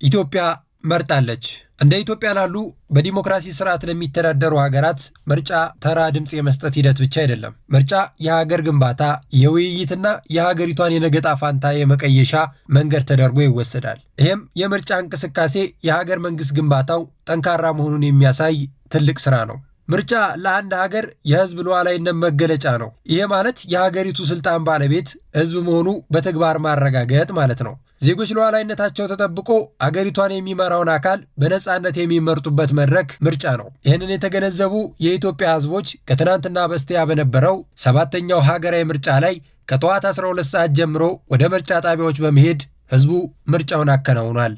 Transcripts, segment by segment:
ኢትዮጵያ መርጣለች። እንደ ኢትዮጵያ ላሉ በዲሞክራሲ ስርዓት ለሚተዳደሩ ሀገራት ምርጫ ተራ ድምጽ የመስጠት ሂደት ብቻ አይደለም። ምርጫ የሀገር ግንባታ፣ የውይይትና የሀገሪቷን የነገ ዕጣ ፈንታ የመቀየሻ መንገድ ተደርጎ ይወሰዳል። ይህም የምርጫ እንቅስቃሴ የሀገር መንግስት ግንባታው ጠንካራ መሆኑን የሚያሳይ ትልቅ ስራ ነው። ምርጫ ለአንድ ሀገር የህዝብ ሉዓላዊነት መገለጫ ነው። ይህ ማለት የሀገሪቱ ስልጣን ባለቤት ህዝብ መሆኑ በተግባር ማረጋገጥ ማለት ነው። ዜጎች ሉዓላዊነታቸው ተጠብቆ አገሪቷን የሚመራውን አካል በነጻነት የሚመርጡበት መድረክ ምርጫ ነው። ይህንን የተገነዘቡ የኢትዮጵያ ህዝቦች ከትናንትና በስቲያ በነበረው 7ኛው ሀገራዊ ምርጫ ላይ ከጠዋት 12 ሰዓት ጀምሮ ወደ ምርጫ ጣቢያዎች በመሄድ ህዝቡ ምርጫውን አከናውኗል።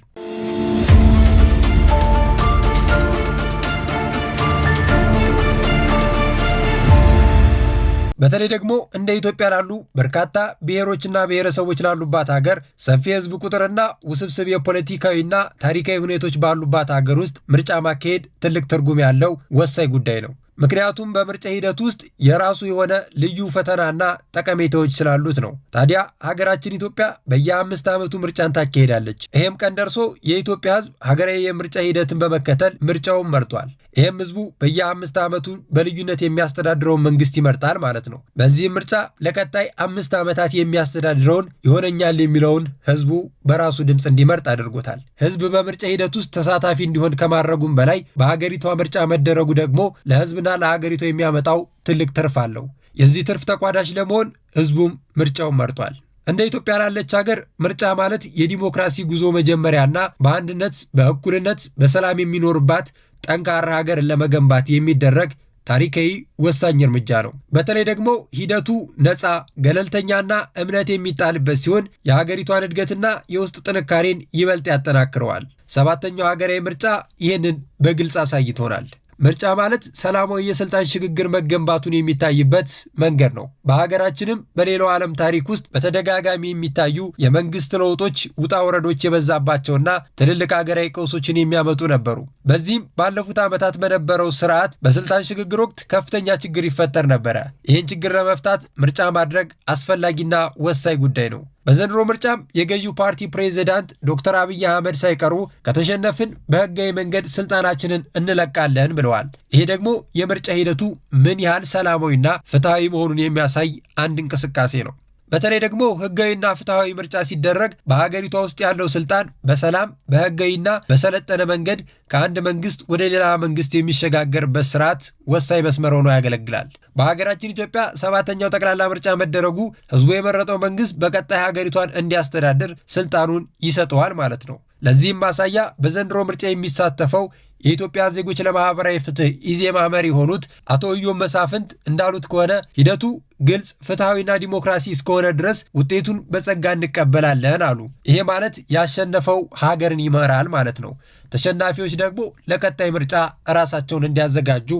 በተለይ ደግሞ እንደ ኢትዮጵያ ላሉ በርካታ ብሔሮችና ብሔረሰቦች ላሉባት ሀገር ሰፊ የህዝብ ቁጥርና ውስብስብ የፖለቲካዊና ታሪካዊ ሁኔታዎች ባሉባት ሀገር ውስጥ ምርጫ ማካሄድ ትልቅ ትርጉም ያለው ወሳኝ ጉዳይ ነው። ምክንያቱም በምርጫ ሂደት ውስጥ የራሱ የሆነ ልዩ ፈተናና ጠቀሜታዎች ስላሉት ነው። ታዲያ ሀገራችን ኢትዮጵያ በየ5 ዓመቱ ምርጫን ታካሄዳለች። ይህም ቀን ደርሶ የኢትዮጵያ ህዝብ ሀገራዊ የምርጫ ሂደትን በመከተል ምርጫውን መርጧል። ይህም ህዝቡ በየ5 ዓመቱ በልዩነት የሚያስተዳድረውን መንግስት ይመርጣል ማለት ነው። በዚህም ምርጫ ለቀጣይ 5 ዓመታት የሚያስተዳድረውን ይሆነኛል የሚለውን ህዝቡ በራሱ ድምፅ እንዲመርጥ አድርጎታል። ህዝብ በምርጫ ሂደት ውስጥ ተሳታፊ እንዲሆን ከማድረጉም በላይ በሀገሪቷ ምርጫ መደረጉ ደግሞ ለህዝብና ለሀገሪቷ የሚያመጣው ትልቅ ትርፍ አለው። የዚህ ትርፍ ተቋዳሽ ለመሆን ህዝቡም ምርጫውን መርጧል። እንደ ኢትዮጵያ ላለች ሀገር ምርጫ ማለት የዲሞክራሲ ጉዞ መጀመሪያና በአንድነት በእኩልነት በሰላም የሚኖርባት ጠንካራ ሀገርን ለመገንባት የሚደረግ ታሪካዊ ወሳኝ እርምጃ ነው። በተለይ ደግሞ ሂደቱ ነፃ፣ ገለልተኛና እምነት የሚጣልበት ሲሆን የሀገሪቷን እድገትና የውስጥ ጥንካሬን ይበልጥ ያጠናክረዋል። 7ኛው ሀገራዊ ምርጫ ይህንን በግልጽ አሳይቶናል። ምርጫ ማለት ሰላማዊ የስልጣን ሽግግር መገንባቱን የሚታይበት መንገድ ነው። በሀገራችንም በሌላው ዓለም ታሪክ ውስጥ በተደጋጋሚ የሚታዩ የመንግስት ለውጦች ውጣ ወረዶች የበዛባቸውና ትልልቅ ሀገራዊ ቀውሶችን የሚያመጡ ነበሩ። በዚህም ባለፉት ዓመታት በነበረው ስርዓት በስልጣን ሽግግር ወቅት ከፍተኛ ችግር ይፈጠር ነበረ። ይህን ችግር ለመፍታት ምርጫ ማድረግ አስፈላጊና ወሳኝ ጉዳይ ነው። በዘንድሮ ምርጫም የገዢው ፓርቲ ፕሬዝዳንት ዶክተር አብይ አህመድ ሳይቀሩ ከተሸነፍን በህጋዊ መንገድ ስልጣናችንን እንለቃለን ብለዋል። ይሄ ደግሞ የምርጫ ሂደቱ ምን ያህል ሰላማዊና ፍትሐዊ መሆኑን የሚያሳይ አንድ እንቅስቃሴ ነው። በተለይ ደግሞ ህጋዊና ፍትሐዊ ምርጫ ሲደረግ በሀገሪቷ ውስጥ ያለው ስልጣን በሰላም በህጋዊና በሰለጠነ መንገድ ከአንድ መንግስት ወደ ሌላ መንግስት የሚሸጋገርበት ስርዓት ወሳኝ መስመር ሆኖ ያገለግላል። በሀገራችን ኢትዮጵያ 7ኛው ጠቅላላ ምርጫ መደረጉ ህዝቡ የመረጠው መንግስት በቀጣይ ሀገሪቷን እንዲያስተዳድር ስልጣኑን ይሰጠዋል ማለት ነው። ለዚህም ማሳያ በዘንድሮ ምርጫ የሚሳተፈው የኢትዮጵያ ዜጎች ለማህበራዊ ፍትህ ኢዜማ መሪ የሆኑት አቶ እዮም መሳፍንት እንዳሉት ከሆነ ሂደቱ ግልጽ፣ ፍትሐዊና ዲሞክራሲ እስከሆነ ድረስ ውጤቱን በጸጋ እንቀበላለን አሉ። ይሄ ማለት ያሸነፈው ሀገርን ይመራል ማለት ነው። ተሸናፊዎች ደግሞ ለቀጣይ ምርጫ ራሳቸውን እንዲያዘጋጁ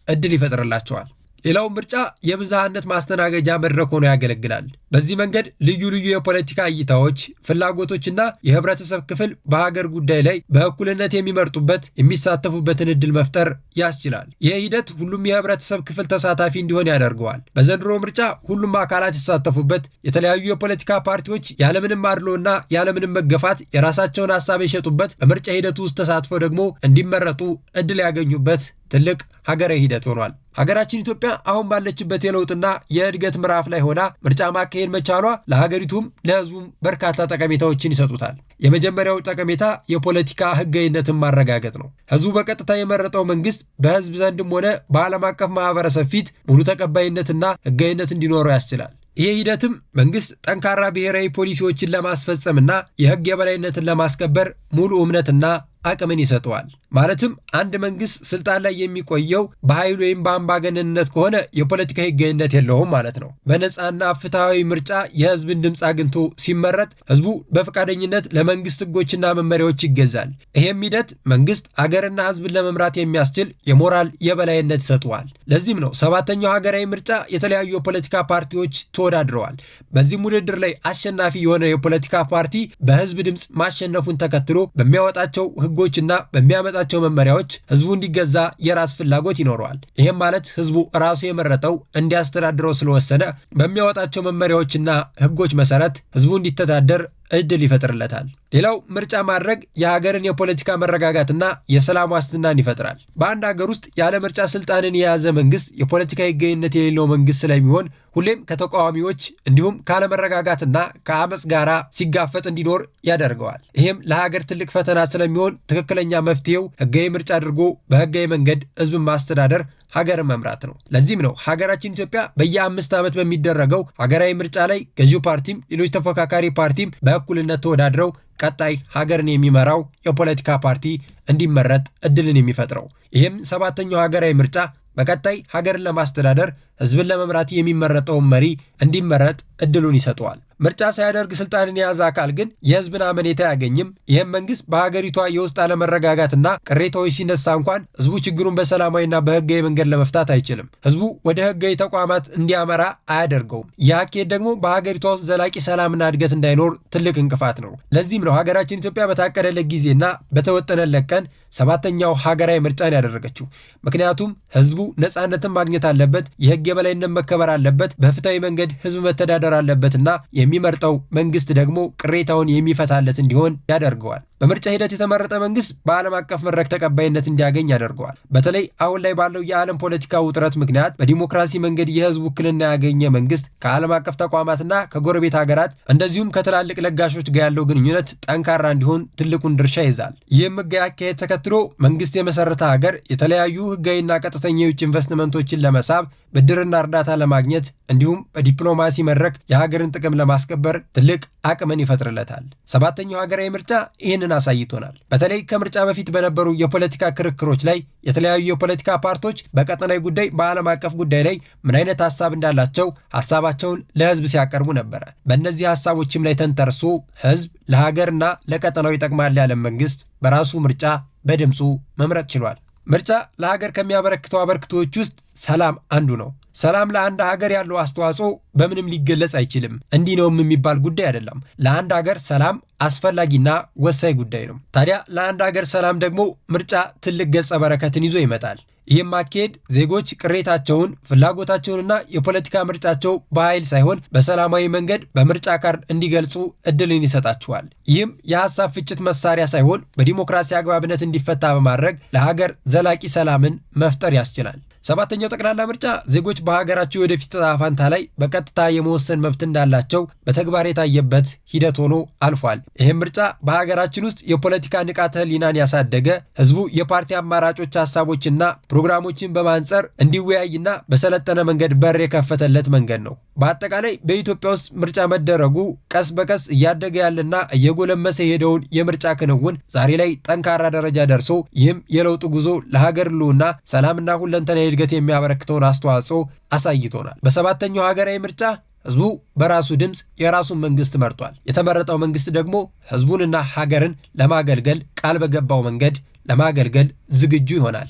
እድል ይፈጥርላቸዋል። ሌላው ምርጫ የብዝሃነት ማስተናገጃ መድረክ ሆኖ ያገለግላል። በዚህ መንገድ ልዩ ልዩ የፖለቲካ እይታዎች፣ ፍላጎቶችና የህብረተሰብ ክፍል በሀገር ጉዳይ ላይ በእኩልነት የሚመርጡበት የሚሳተፉበትን እድል መፍጠር ያስችላል። ይህ ሂደት ሁሉም የህብረተሰብ ክፍል ተሳታፊ እንዲሆን ያደርገዋል። በዘንድሮ ምርጫ ሁሉም አካላት የተሳተፉበት፣ የተለያዩ የፖለቲካ ፓርቲዎች ያለምንም አድሎና ያለምንም መገፋት የራሳቸውን ሀሳብ የሸጡበት፣ በምርጫ ሂደቱ ውስጥ ተሳትፈው ደግሞ እንዲመረጡ እድል ያገኙበት ትልቅ ሀገራዊ ሂደት ሆኗል። ሀገራችን ኢትዮጵያ አሁን ባለችበት የለውጥና የእድገት ምዕራፍ ላይ ሆና ምርጫ ማካሄድ መቻሏ ለሀገሪቱም ለህዝቡም በርካታ ጠቀሜታዎችን ይሰጡታል። የመጀመሪያው ጠቀሜታ የፖለቲካ ህጋዊነትን ማረጋገጥ ነው። ህዝቡ በቀጥታ የመረጠው መንግስት በህዝብ ዘንድም ሆነ በዓለም አቀፍ ማህበረሰብ ፊት ሙሉ ተቀባይነትና ህጋዊነት እንዲኖረው ያስችላል። ይህ ሂደትም መንግስት ጠንካራ ብሔራዊ ፖሊሲዎችን ለማስፈጸምና የህግ የበላይነትን ለማስከበር ሙሉ እምነትና አቅምን ይሰጠዋል። ማለትም አንድ መንግስት ስልጣን ላይ የሚቆየው በኃይል ወይም በአምባገነንነት ከሆነ የፖለቲካ ህጋዊነት የለውም ማለት ነው። በነፃና ፍትሐዊ ምርጫ የህዝብን ድምፅ አግኝቶ ሲመረጥ ህዝቡ በፈቃደኝነት ለመንግስት ህጎችና መመሪያዎች ይገዛል። ይህም ሂደት መንግስት አገርና ህዝብን ለመምራት የሚያስችል የሞራል የበላይነት ይሰጠዋል። ለዚህም ነው 7ኛው ሀገራዊ ምርጫ የተለያዩ የፖለቲካ ፓርቲዎች ተወዳድረዋል። በዚህም ውድድር ላይ አሸናፊ የሆነ የፖለቲካ ፓርቲ በህዝብ ድምፅ ማሸነፉን ተከትሎ በሚያወጣቸው ህጎችና በሚያመጣቸው መመሪያዎች ህዝቡ እንዲገዛ የራስ ፍላጎት ይኖረዋል። ይህም ማለት ህዝቡ ራሱ የመረጠው እንዲያስተዳድረው ስለወሰነ በሚያወጣቸው መመሪያዎችና ህጎች መሰረት ህዝቡ እንዲተዳደር እድል ይፈጥርለታል። ሌላው ምርጫ ማድረግ የሀገርን የፖለቲካ መረጋጋትና የሰላም ዋስትናን ይፈጥራል። በአንድ ሀገር ውስጥ ያለ ምርጫ ስልጣንን የያዘ መንግስት የፖለቲካ ህጋዊነት የሌለው መንግስት ስለሚሆን ሁሌም ከተቃዋሚዎች እንዲሁም ካለመረጋጋትና ከአመፅ ጋር ሲጋፈጥ እንዲኖር ያደርገዋል። ይህም ለሀገር ትልቅ ፈተና ስለሚሆን ትክክለኛ መፍትሄው ህጋዊ ምርጫ አድርጎ በህጋዊ መንገድ ህዝብን ማስተዳደር ሀገርን መምራት ነው። ለዚህም ነው ሀገራችን ኢትዮጵያ በየ5 ዓመት በሚደረገው ሀገራዊ ምርጫ ላይ ገዢው ፓርቲም ሌሎች ተፎካካሪ ፓርቲም በእኩልነት ተወዳድረው ቀጣይ ሀገርን የሚመራው የፖለቲካ ፓርቲ እንዲመረጥ እድልን የሚፈጥረው። ይህም 7ኛው ሀገራዊ ምርጫ በቀጣይ ሀገርን ለማስተዳደር ህዝብን ለመምራት የሚመረጠውን መሪ እንዲመረጥ እድሉን ይሰጠዋል። ምርጫ ሳያደርግ ስልጣንን የያዘ አካል ግን የህዝብን አመኔታ አያገኝም። ይህም መንግስት በሀገሪቷ የውስጥ አለመረጋጋትና ቅሬታዎች ሲነሳ እንኳን ህዝቡ ችግሩን በሰላማዊና በህጋዊ መንገድ ለመፍታት አይችልም። ህዝቡ ወደ ህጋዊ ተቋማት እንዲያመራ አያደርገውም። ይህ አካሄድ ደግሞ በሀገሪቷ ውስጥ ዘላቂ ሰላምና እድገት እንዳይኖር ትልቅ እንቅፋት ነው። ለዚህም ነው ሀገራችን ኢትዮጵያ በታቀደለት ጊዜና በተወጠነለት ቀን 7ኛው ሀገራዊ ምርጫን ያደረገችው። ምክንያቱም ህዝቡ ነፃነትን ማግኘት አለበት፣ የህግ የበላይነት መከበር አለበት፣ በፍትሃዊ መንገድ ህዝብ መተዳደር አለበትና የሚመርጠው መንግስት ደግሞ ቅሬታውን የሚፈታለት እንዲሆን ያደርገዋል። በምርጫ ሂደት የተመረጠ መንግስት በዓለም አቀፍ መድረክ ተቀባይነት እንዲያገኝ ያደርገዋል። በተለይ አሁን ላይ ባለው የዓለም ፖለቲካ ውጥረት ምክንያት በዲሞክራሲ መንገድ የህዝብ ውክልና ያገኘ መንግስት ከዓለም አቀፍ ተቋማትና ከጎረቤት ሀገራት እንደዚሁም ከትላልቅ ለጋሾች ጋር ያለው ግንኙነት ጠንካራ እንዲሆን ትልቁን ድርሻ ይዛል። ይህም ህጋዊ አካሄድ ተከትሎ መንግስት የመሰረተ ሀገር የተለያዩ ህጋዊና ቀጥተኛ የውጭ ኢንቨስትመንቶችን ለመሳብ ብድርና እርዳታ ለማግኘት እንዲሁም በዲፕሎማሲ መድረክ የሀገርን ጥቅም ለማስከበር ትልቅ አቅምን ይፈጥርለታል። 7ኛው ሀገራዊ ምርጫ ይህንን አሳይቶናል። በተለይ ከምርጫ በፊት በነበሩ የፖለቲካ ክርክሮች ላይ የተለያዩ የፖለቲካ ፓርቲዎች በቀጠናዊ ጉዳይ፣ በዓለም አቀፍ ጉዳይ ላይ ምን አይነት ሀሳብ እንዳላቸው ሀሳባቸውን ለህዝብ ሲያቀርቡ ነበረ። በእነዚህ ሀሳቦችም ላይ ተንተርሶ ህዝብ ለሀገርና ለቀጠናው ይጠቅማል ያለ መንግስት በራሱ ምርጫ በድምፁ መምረጥ ችሏል። ምርጫ ለሀገር ከሚያበረክተው አበርክቶች ውስጥ ሰላም አንዱ ነው። ሰላም ለአንድ ሀገር ያለው አስተዋጽኦ በምንም ሊገለጽ አይችልም። እንዲህ ነውም የሚባል ጉዳይ አይደለም። ለአንድ ሀገር ሰላም አስፈላጊና ወሳኝ ጉዳይ ነው። ታዲያ ለአንድ ሀገር ሰላም ደግሞ ምርጫ ትልቅ ገጸ በረከትን ይዞ ይመጣል። ይህም አካሄድ ዜጎች ቅሬታቸውን፣ ፍላጎታቸውንና የፖለቲካ ምርጫቸው በኃይል ሳይሆን በሰላማዊ መንገድ በምርጫ ካርድ እንዲገልጹ እድልን ይሰጣቸዋል። ይህም የሀሳብ ፍጭት መሳሪያ ሳይሆን በዲሞክራሲ አግባብነት እንዲፈታ በማድረግ ለሀገር ዘላቂ ሰላምን መፍጠር ያስችላል። 7ኛው ጠቅላላ ምርጫ ዜጎች በሀገራቸው የወደፊት ዕጣ ፈንታ ላይ በቀጥታ የመወሰን መብት እንዳላቸው በተግባር የታየበት ሂደት ሆኖ አልፏል። ይህም ምርጫ በሀገራችን ውስጥ የፖለቲካ ንቃተ ህሊናን ያሳደገ፣ ህዝቡ የፓርቲ አማራጮች ሀሳቦችና ፕሮግራሞችን በማንጸር እንዲወያይና በሰለጠነ መንገድ በር የከፈተለት መንገድ ነው። በአጠቃላይ በኢትዮጵያ ውስጥ ምርጫ መደረጉ ቀስ በቀስ እያደገ ያለና እየጎለመሰ የሄደውን የምርጫ ክንውን ዛሬ ላይ ጠንካራ ደረጃ ደርሶ ይህም የለውጥ ጉዞ ለሀገር ህልውና፣ ሰላምና ሁለንተናዊ እድገት የሚያበረክተውን አስተዋጽኦ አሳይቶናል። በ7ኛው ሀገራዊ ምርጫ ህዝቡ በራሱ ድምፅ የራሱን መንግስት መርጧል። የተመረጠው መንግስት ደግሞ ህዝቡንና ሀገርን ለማገልገል ቃል በገባው መንገድ ለማገልገል ዝግጁ ይሆናል።